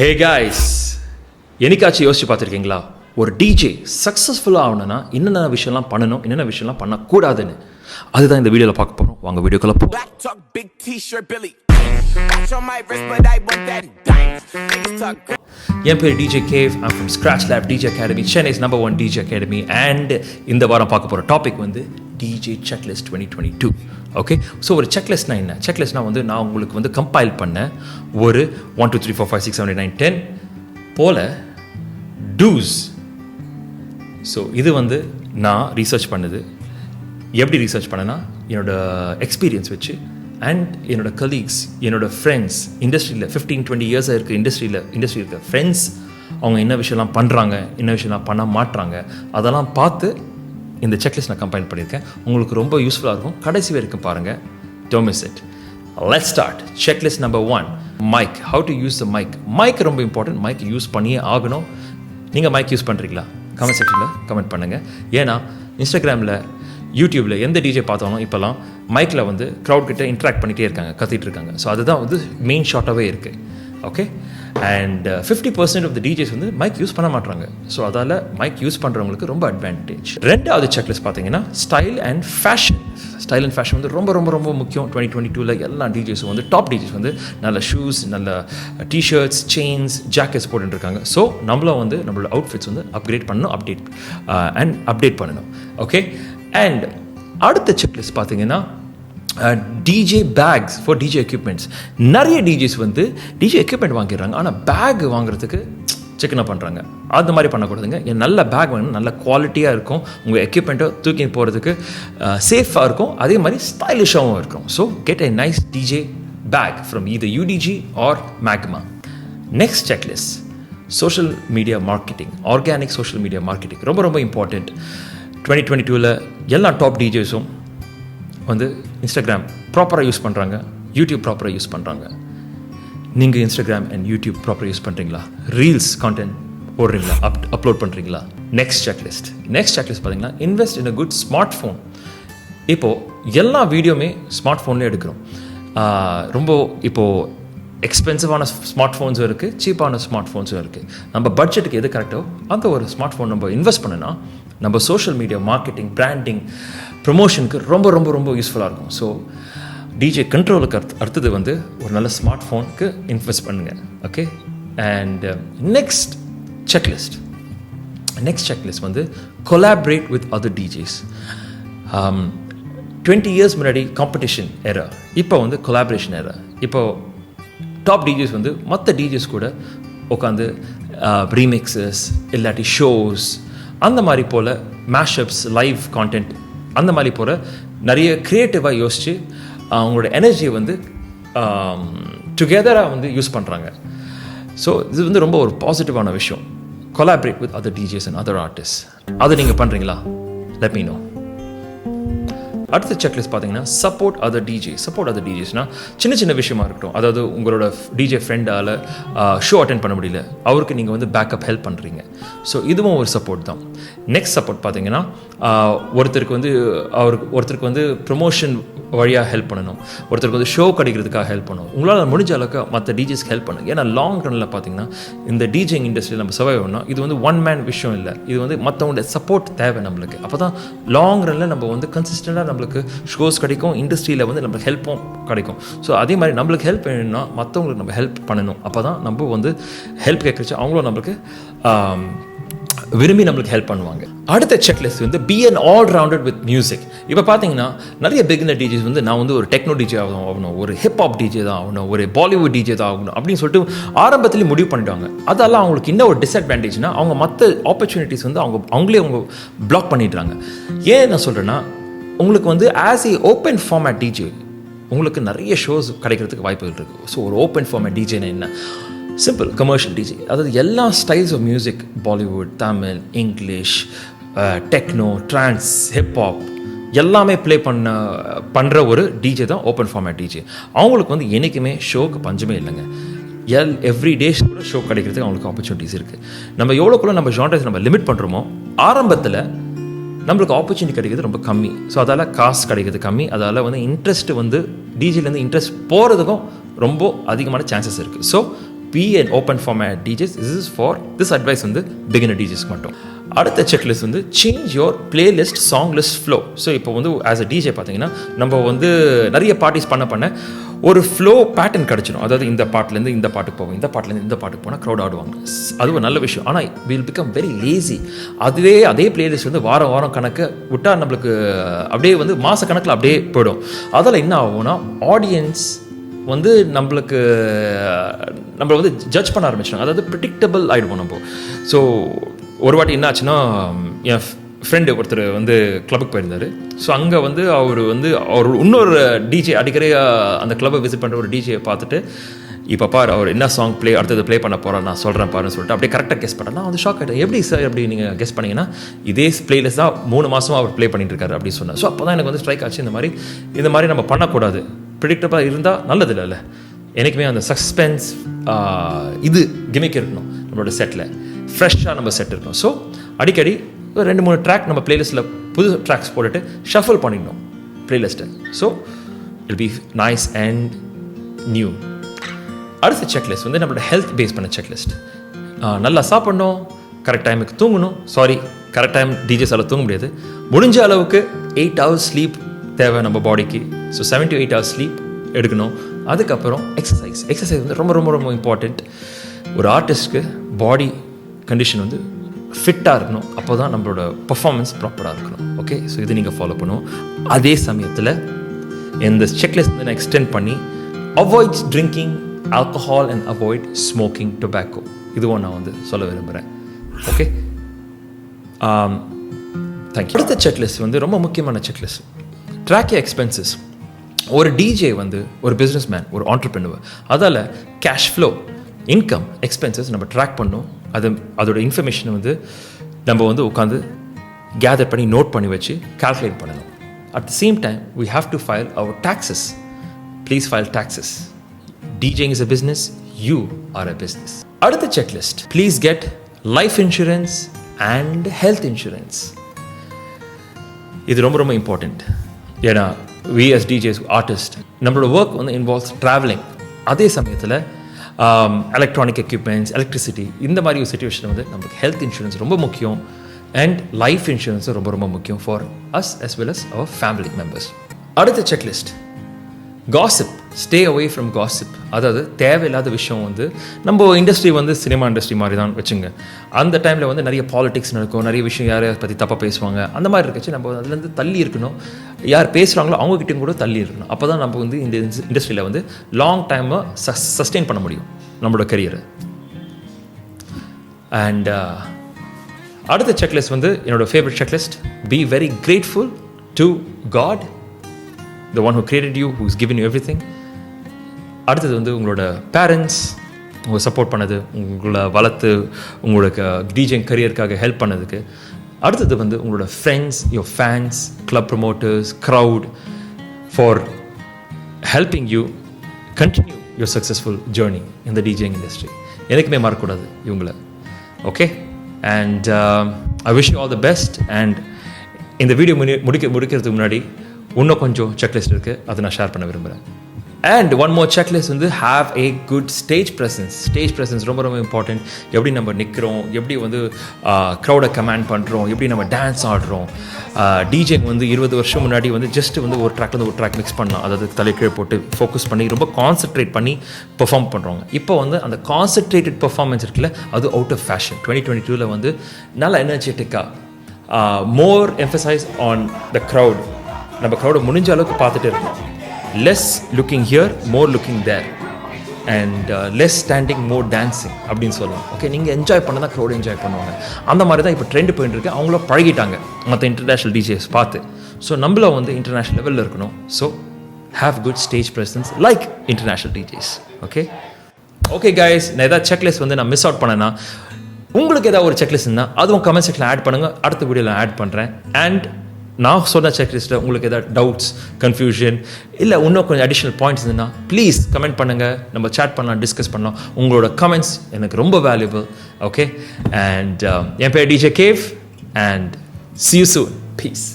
Hey guys, என்னைக்காச்சும் யோசிச்சு பார்த்துருக்கீங்களா? ஒரு டிஜே சக்ஸஸ்ஃபுல்லாக ஆகணும்னா என்னென்ன விஷயம்லாம் பண்ணணும், என்னென்ன விஷயம்லாம் பண்ணக்கூடாதுன்னு? அதுதான் இந்த வீடியோவில் பார்க்க போகிறோம். வாங்க வீடியோக்குள்ள போவோம். என் பேர் DJ Cave. I'm from Scratch Lab DJ Academy, Chennai's #1 DJ Academy. And இந்த வாரம் பார்க்க போகிற டாபிக் வந்து DJ Checklist 2022. ஓகே, ஸோ ஒரு செக்லிஸ்ட்னா என்ன? செக்லிஸ்ட்னா வந்து நான் உங்களுக்கு வந்து கம்பைல் பண்ண ஒரு 1 2 3 4 5 6 7 8 9 10 போல டூஸ். ஸோ இது வந்து நான் ரீசர்ச் பண்ணது. எப்படி ரீசர்ச் பண்ணேன்னா, என்னோடய எக்ஸ்பீரியன்ஸ் வச்சு அண்ட் என்னோடய கலீக்ஸ், என்னோடய ஃப்ரெண்ட்ஸ், இண்டஸ்ட்ரியில் 15-20 இயர்ஸாக இருக்க இண்டஸ்ட்ரி இருக்க ஃப்ரெண்ட்ஸ், அவங்க என்ன விஷயம்லாம் பண்ணுறாங்க, என்ன விஷயம்லாம் பண்ண மாட்டுறாங்க, அதெல்லாம் பார்த்து இந்த செக்லிஸ்ட் நான் கம்பைல் பண்ணியிருக்கேன். உங்களுக்கு ரொம்ப யூஸ்ஃபுல்லாக இருக்கும். கடைசி வரைக்கும் பாருங்கள். Don't miss it. Let's start. Checklist number 1. Mic. How to use the mic. Mic ரொம்ப இம்பார்ட்டன்ட். மைக் யூஸ் பண்ணியே ஆகணும். நீங்கள் மைக் யூஸ் பண்ணுறீங்களா? கமெண்ட் செக்ஷனில் கமெண்ட் பண்ணுங்கள். ஏன்னா இன்ஸ்டாகிராமில், யூடியூப்பில் எந்த டிஜே பார்த்தாலும் இப்போலாம் மைக்கில் வந்து க்ரௌட் கிட்ட இன்ட்ராக்ட் பண்ணிகிட்டே இருக்காங்க, கத்திட்டு இருக்காங்க. ஸோ அதுதான் வந்து மெயின் ஷார்ட்டாகவே இருக்குது. Okay, and 50% of the DJs வந்து மைக் யூஸ் பண்ண மாட்டாங்க. ஸோ அதால் மைக் யூஸ் பண்ணுறவங்களுக்கு ரொம்ப அட்வான்டேஜ். ரெண்டாவது செக்லிஸ்ட் பார்த்தீங்கன்னா style and fashion. Style and fashion வந்து ரொம்ப ரொம்ப ரொம்ப முக்கியம். 2022 எல்லா டிஜேஸும் வந்து டாப் டிஜேஸ் வந்து நல்ல ஷூஸ், நல்ல டிஷர்ட்ஸ், செயின்ஸ், ஜாக்கெட்ஸ் போட்டுருக்காங்க. ஸோ நம்மளும் வந்து நம்மளோட அவுட்ஃபிட்ஸ் வந்து அப்கிரேட் பண்ணணும், அப்டேட் பண்ணணும். ஓகே, அண்ட் அடுத்த செக்லிஸ்ட் பார்த்தீங்கன்னா DJ bags for DJ equipments. நிறைய டிஜேஸ் வந்து டிஜே எக்யூப்மெண்ட் வாங்கிடுறாங்க, ஆனால் பேக் வாங்குறதுக்கு செக்அப் பண்ணுறாங்க. அது மாதிரி பண்ணக்கூடாதுங்க. என் நல்ல பேக் வேணும், நல்ல குவாலிட்டியாக இருக்கும், உங்கள் எக்யூப்மெண்ட்டை தூக்கி போகிறதுக்கு சேஃபாக இருக்கும், அதே மாதிரி ஸ்டைலிஷாகவும் இருக்கும். So get a nice DJ bag from either UDG or Magma. Next checklist social media marketing, organic social media marketing ரொம்ப ரொம்ப இம்பார்ட்டண்ட். 2022 எல்லா டாப் டிஜேஸும் வந்து இன்ஸ்டாகிராம் ப்ராப்பராக யூஸ் பண்ணுறாங்க, யூடியூப் ப்ராப்பராக யூஸ் பண்ணுறாங்க. நீங்கள் இன்ஸ்டாகிராம் அண்ட் யூடியூப் ப்ராப்பராக யூஸ் பண்ணுறீங்களா? ரீல்ஸ் கான்டென்ட் போடுறீங்களா? அப்லோட் பண்ணுறீங்களா? நெக்ஸ்ட் செக்லிஸ்ட் பார்த்தீங்கன்னா invest in a good smart phone. இப்போது எல்லா வீடியோமே ஸ்மார்ட் ஃபோன்லேயே எடுக்கிறோம். ரொம்ப இப்போது எக்ஸ்பென்சிவான ஸ்மார்ட் ஃபோன்ஸும் இருக்குது, சீப்பான ஸ்மார்ட் ஃபோன்ஸும் இருக்குது. நம்ம பட்ஜெட்டுக்கு எது கரெக்டோ அந்த ஒரு ஸ்மார்ட் ஃபோன் நம்ம இன்வெஸ்ட் பண்ணனா நம்ம சோஷியல் மீடியா மார்க்கெட்டிங், பிராண்டிங், ப்ரொமோஷனுக்கு ரொம்ப ரொம்ப ரொம்ப யூஸ்ஃபுல்லாக இருக்கும். ஸோ டிஜே கண்ட்ரோலுக்கு அடுத்தது வந்து ஒரு நல்ல ஸ்மார்ட் ஃபோனுக்கு இன்வெஸ்ட் பண்ணுங்கள். ஓகே, அண்ட் நெக்ஸ்ட் செக்லிஸ்ட் வந்து collaborate with other DJs. 20 years முன்னாடி காம்படிஷன் எரா, இப்போ வந்து கொலாபரேஷன் எரா. இப்போது டாப் டிஜேஸ் வந்து மற்ற டிஜேஸ் கூட உட்காந்து ரீமிக்ஸஸ் இல்லாட்டி ஷோஸ் அந்த மாதிரி போல் மேஷப்ஸ், லைவ் கான்டென்ட் அந்த மாதிரி போல் நிறைய க்ரியேட்டிவாக யோசித்து அவங்களோட எனர்ஜியை வந்து டுகெதராக வந்து யூஸ் பண்ணுறாங்க. ஸோ இது வந்து ரொம்ப ஒரு பாசிட்டிவான விஷயம். Collaborate with other DJs and other artist. அதை நீங்கள் பண்ணுறீங்களா? Let me know. அடுத்த செக்லிஸ்ட் பார்த்தீங்கன்னா சப்போர்ட் அதர் டிஜேஸ்னால் சின்ன சின்ன விஷயமா இருக்கட்டும். அதாவது உங்களோட டிஜே ஃப்ரெண்டால் ஷோ அட்டென்ட் பண்ண முடியல, அவருக்கு நீங்கள் வந்து பேக்கப் ஹெல்ப் பண்ணுறீங்க. ஸோ இதுவும் ஒரு சப்போர்ட் தான். நெக்ஸ்ட் சப்போர்ட் பார்த்தீங்கன்னா ஒருத்தருக்கு வந்து ப்ரொமோஷன் வழியாக ஹெல்ப் பண்ணணும், ஒருத்தருக்கு வந்து ஷோ கிடைக்கிறதுக்காக ஹெல்ப் பண்ணணும். உங்களால் முடிஞ்ச அளவுக்கு மற்ற டிஜேஸ்க்கு ஹெல்ப் பண்ணுங்க. ஏன்னா லாங் ரனில் பார்த்தீங்கன்னா இந்த டிஜேங் இண்டஸ்ட்ரியில் நம்ம சர்வைவ் பண்ணோம். இது வந்து ஒன் மேன் விஷயம் இல்லை, இது வந்து மற்றவங்களோட சப்போர்ட் தேவை நம்மளுக்கு. அப்போ தான் லாங் ரனில் நம்ம வந்து கன்சிஸ்டண்டாக நம்மளுக்கு ஷோஸ் கிடைக்கும், இண்டஸ்ட்ரியில் வந்து நம்மளுக்கு ஹெல்ப்பும் கிடைக்கும். ஸோ அதே மாதிரி நம்மளுக்கு ஹெல்ப் வேணும்னா மற்றவங்களுக்கு நம்ம ஹெல்ப் பண்ணணும். அப்போ தான் நம்ம வந்து ஹெல்ப் கேட்குறச்சு அவங்களும் நம்மளுக்கு விரும்பி நம்மளுக்கு ஹெல்ப் பண்ணுவாங்க. அடுத்த செக்லிஸ்ட் வந்து பி அன் ஆல்ரவுண்டட் வித் மியூசிக். இப்போ பார்த்தீங்கன்னா நிறைய பிகினர் டிஜேஸ் வந்து நான் வந்து ஒரு டெக்னோ டிஜே ஆகணும், ஒரு ஹிப்ஹாப் டிஜே தான் ஆகணும், ஒரு பாலிவுட் டிஜே தான் ஆகணும் அப்படின்னு சொல்லிட்டு ஆரம்பத்துலேயே முடிவு பண்ணிட்டாங்க. அதெல்லாம் அவங்களுக்கு இன்னும் ஒரு டிஸ்அட்வான்டேஜ்னா அவங்க மற்ற ஆப்பர்ச்சுனிட்டிஸ் வந்து அவங்களே பிளாக் பண்ணிடுறாங்க. ஏன் நான் சொல்கிறேன்னா, உங்களுக்கு வந்து as a open format DJ உங்களுக்கு நிறைய ஷோஸ் கிடைக்கிறதுக்கு வாய்ப்புகள் இருக்குது. ஸோ ஒரு ஓப்பன் ஃபார்மேட் டிஜேனா என்ன? சிம்பிள் கமர்ஷியல் டிஜே, அதாவது எல்லா styles of music, Bollywood, Tamil, English, techno, trance, hiphop எல்லாமே ப்ளே பண்ணுற ஒரு டிஜே தான் ஓப்பன் ஃபார்மேட் டிஜே. அவங்களுக்கு வந்து என்றைக்குமே ஷோக்கு பஞ்சமே இல்லைங்க. எவ்ரி டே கூட ஷோ கிடைக்கிறதுக்கு அவங்களுக்கு ஆப்பர்ச்சுனிட்டிஸ் இருக்குது. நம்ம எவ்வளோக்குள்ள நம்ம ஜான்ரஸ் நம்ம லிமிட் பண்ணுறோமோ ஆரம்பத்தில் நம்மளுக்கு ஆப்பர்ச்சுனிட்டி கிடைக்கிறது ரொம்ப கம்மி. ஸோ அதால் காசு கிடைக்கிறது கம்மி. அதால் வந்து இன்ட்ரெஸ்ட் வந்து டிஜிலேருந்து இன்ட்ரெஸ்ட் போகிறதுக்கும் ரொம்ப அதிகமான சான்சஸ் இருக்குது. So be an open format DJs. This advice வந்து beginner DJs மட்டும். அடுத்த செக்லிஸ்ட் வந்து change your playlist song list flow. So இப்போ வந்து ஆஸ் அ டிஜே பார்த்தீங்கன்னா நம்ம வந்து நிறைய பார்ட்டிஸ் பண்ண ஒரு ஃப்ளோ பேட்டர்ன் கிடச்சிடும். அதாவது இந்த பாட்டிலேருந்து இந்த பாட்டுக்கு போவோம், இந்த பாட்டிலேருந்து இந்த பாட்டுக்கு போனால் க்ரௌட் ஆடுவாங்க. அது ஒரு நல்ல விஷயம். ஆனால் வில் பிகம் வெரி லேசி. அதே பிளேலிஸ்ட் வந்து வாரம் கணக்கு விட்டால் நம்மளுக்கு அப்படியே வந்து மாத கணக்கில் அப்படியே போயிடும். அதில் என்ன ஆகும்னா ஆடியன்ஸ் வந்து நம்மளை வந்து ஜட்ஜ் பண்ண ஆரம்பிச்சிட்டாங்க. அதாவது ப்ரிடிக்டபிள் ஆகிடுவோம் நம்ம. ஸோ ஒரு வாட்டி என்ன ஆச்சுன்னா, என் ஃப்ரெண்டு ஒருத்தர் வந்து கிளப்புக்கு போயிருந்தார். ஸோ அங்கே வந்து அவர் இன்னொரு டிஜே அடிக்கடி அந்த கிளப்பை விசிட் பண்ணுற ஒரு டிஜேயை பார்த்துட்டு, இப்போ பார் அவர் என்ன சாங் அடுத்தது ப்ளே பண்ண போகிறேன் நான் சொல்கிறேன் பாருன்னு சொல்லிட்டு அப்படியே கரெக்டாக கெஸ் பண்ணேன். நான் வந்து ஷாக் ஆகிட்டேன். எப்படி சார் எப்படி நீங்கள் கெஸ் பண்ணிங்கன்னா, இதே பிளேலிஸ்ட் தான் 3 மாதமாக அவர் ப்ளே பண்ணிட்டு இருக்காரு அப்படின்னு சொன்னேன். ஸோ அப்போ தான் எனக்கு வந்து ஸ்ட்ரைக் ஆச்சு, இந்த மாதிரி நம்ம பண்ணக்கூடாது. ப்ரிடிக்டபிளாக இருந்தால் நல்லது இல்லைல்ல. எனக்குமே அந்த சஸ்பென்ஸ் இது கிமிக் இருக்கணும் நம்மளோட செட்டில். ஃப்ரெஷ்ஷாக நம்ம செட் இருக்கணும். ஸோ அடிக்கடி 2-3 ட்ராக் நம்ம பிளேலிஸ்ட்டில் புது ட்ராக்ஸ் போட்டுட்டு ஷஃபில் பண்ணிடணும் பிளேலிஸ்ட்டை. So it be nice and new. அடுத்த செக்லிஸ்ட் வந்து நம்மளோட ஹெல்த் பேஸ் பண்ண செக்லிஸ்ட். நல்லா சாப்பிட்ணும், கரெக்ட் டைமுக்கு தூங்கணும். கரெக்ட் டைம் டிஜேஸால் தூங்க முடியாது. முடிஞ்ச அளவுக்கு 8 hours ஸ்லீப் தேவை நம்ம பாடிக்கு. ஸோ 7 to 8 hours ஸ்லீப் எடுக்கணும். அதுக்கப்புறம் எக்ஸசைஸ் வந்து ரொம்ப ரொம்ப ரொம்ப இம்பார்ட்டண்ட். ஒரு ஆர்டிஸ்ட்க்கு பாடி கண்டிஷன் வந்து ஃபிட்டாக இருக்கணும். அப்போ தான் நம்மளோட பர்ஃபார்மன்ஸ் ப்ராப்பராக இருக்கணும். ஓகே, ஸோ இது நீங்கள் ஃபாலோ பண்ணுவோம். அதே சமயத்தில் இந்த செக்லிஸ்ட் வந்து நான் எக்ஸ்டெண்ட் பண்ணி avoid drinking alcohol and avoid smoking tobacco, இதுவும் நான் வந்து சொல்ல விரும்புகிறேன். Okay, thank you. அடுத்த செக்லிஸ்ட் வந்து ரொம்ப முக்கியமான செக்லிஸ்ட், ட்ராக் எக்ஸ்பென்சஸ். ஒரு டிஜே வந்து ஒரு பிஸ்னஸ் மேன், ஒரு ஆண்டர்ப்ரெனுவர். அதால் கேஷ் ஃப்ளோ, இன்கம், எக்ஸ்பென்சஸ் நம்ம ட்ராக் பண்ணோம். அதோட இன்ஃபர்மேஷனை வந்து நம்ம வந்து உட்காந்து கேதர் பண்ணி நோட் பண்ணி வச்சு கால்குலேட் பண்ணணும். At the same time we have to file our taxes. Please file taxes. DJing is a business, you are a business. அடுத்த checklist, please get life insurance and health insurance. இது ரொம்ப ரொம்ப important. ஏன்னா we as DJs, artist, நம்மளோட work வந்து involves travelling. அதே சமயத்தில் electronic equipments, electricity, இந்த மாதிரி ஒரு சுச்சுவேஷன் வந்து நமக்கு ஹெல்த் இன்சூரன்ஸ் ரொம்ப முக்கியம். அண்ட் லைஃப் இன்சூரன்ஸும் ரொம்ப ரொம்ப முக்கியம் for us as well as our family members. அடுத்த checklist, gossip. Stay away from gossip. அதாவது தேவையில்லாத விஷயம் வந்து நம்ம இண்டஸ்ட்ரி வந்து சினிமா இண்டஸ்ட்ரி மாதிரி தான் வச்சுங்க. அந்த டைமில் வந்து நிறைய பாலிடிக்ஸ் நடக்கும், நிறைய விஷயம் யாரை பற்றி தப்பாக பேசுவாங்க. அந்த மாதிரி இருக்கச்சு நம்ம அதுலேருந்து தள்ளி இருக்கணும். யார் பேசுகிறாங்களோ அவங்ககிட்டையும் கூட தள்ளி இருக்கணும். அப்போ தான் நம்ம வந்து இந்த இண்டஸ்ட்ரியில் வந்து லாங் டைமாக சஸ்டெயின் பண்ண முடியும் நம்மளோட கரியரை. அண்ட் அடுத்த செக்லிஸ்ட் வந்து என்னோட favourite checklist, be very grateful to God, the one who created you, who's given you everything. அடுத்தது வந்து உங்களோட பேரண்ட்ஸ் உங்களை சப்போர்ட் பண்ணது, உங்களை வளர்த்து உங்களுக்கு டிஜிங் கரியருக்காக ஹெல்ப் பண்ணதுக்கு. அடுத்தது வந்து உங்களோட friends, your fans, club promoters, crowd, for helping you continue your successful journey in the DJing industry. எனக்குமே மறக்கக்கூடாது இவங்களை. Okay, and I wish you all the best. And இந்த வீடியோ முடிக்கிறதுக்கு முன்னாடி இன்னும் கொஞ்சம் செக்லிஸ்ட் இருக்குது, அதை நான் ஷேர் பண்ண விரும்புகிறேன். அண்ட் ஒன் மோர் செக்லிஸ்ட் வந்து have a good stage presence. Stage presence ரொம்ப ரொம்ப இம்பார்ட்டன்ட். எப்படி நம்ம நிற்கிறோம், எப்படி வந்து க்ரௌடை கமாண்ட் பண்ணுறோம், எப்படி நம்ம டான்ஸ் ஆடுறோம். டிஜேங்க வந்து 20 வருஷம் முன்னாடி வந்து ஜஸ்ட் வந்து ஒரு ட்ராக்லேருந்து ஒரு ட்ராக் மிக்ஸ் பண்ணலாம், அதாவது தலைக்கீழ் போட்டு ஃபோக்கஸ் பண்ணி ரொம்ப கான்சன்ட்ரேட் பண்ணி பெர்ஃபார்ம் பண்ணுறவங்க. இப்போ வந்து அந்த கான்சன்ட்ரேட்டட் பெர்ஃபார்மன்ஸ் இருக்குல்ல, அது அவுட் ஆஃப் ஃபேஷன். 2022 வந்து நல்ல எனர்ஜெட்டிக்காக, more emphasise on the crowd. நம்ம க்ரௌடை முடிஞ்ச அளவுக்கு பார்த்துட்டு இருக்கணும். Less looking here, more looking there, and less standing, more dancing அப்படின்னு சொல்லலாம். ஓகே, நீங்கள் என்ஜாய் பண்ண தான் க்ரௌட் என்ஜாய் பண்ணுவாங்க. அந்த மாதிரி தான் இப்போ ட்ரெண்ட் போயிட்டு இருக்கு. அவங்கள பழகிட்டாங்க மற்ற இன்டர்நேஷ்னல் டிஜேஸ் பார்த்து. ஸோ நம்மள வந்து இன்டர்நேஷ்னல் லெவலில் இருக்கணும். So have good stage presence like international DJs. Okay guys, நான் ஏதாவது செக்லிஸ்ட் வந்து நான் மிஸ் அவுட் பண்ணேன்னா, உங்களுக்கு ஏதாவது ஒரு செக்லிஸ்ட் இருந்தால் அதுவும் கமெண்ட் செக்ஷனில் ஆட் பண்ணுங்கள். அடுத்த வீடியோவில் ஆட் பண்ணுறேன். அண்ட் நான் சொன்ன செக்லிஸ்ட்டில் உங்களுக்கு ஏதாவது டவுட்ஸ், கன்ஃபியூஷன், இல்லை இன்னும் கொஞ்சம் அடிஷ்னல் பாயிண்ட்ஸ் இருந்ததுன்னா ப்ளீஸ் கமெண்ட் பண்ணுங்கள். நம்ம சேட் பண்ணலாம், டிஸ்கஸ் பண்ணலாம். உங்களோட கமெண்ட்ஸ் எனக்கு ரொம்ப வேல்யூபிள். ஓகே, அண்ட் என் பேர் DJ Cave, and see you soon. Peace.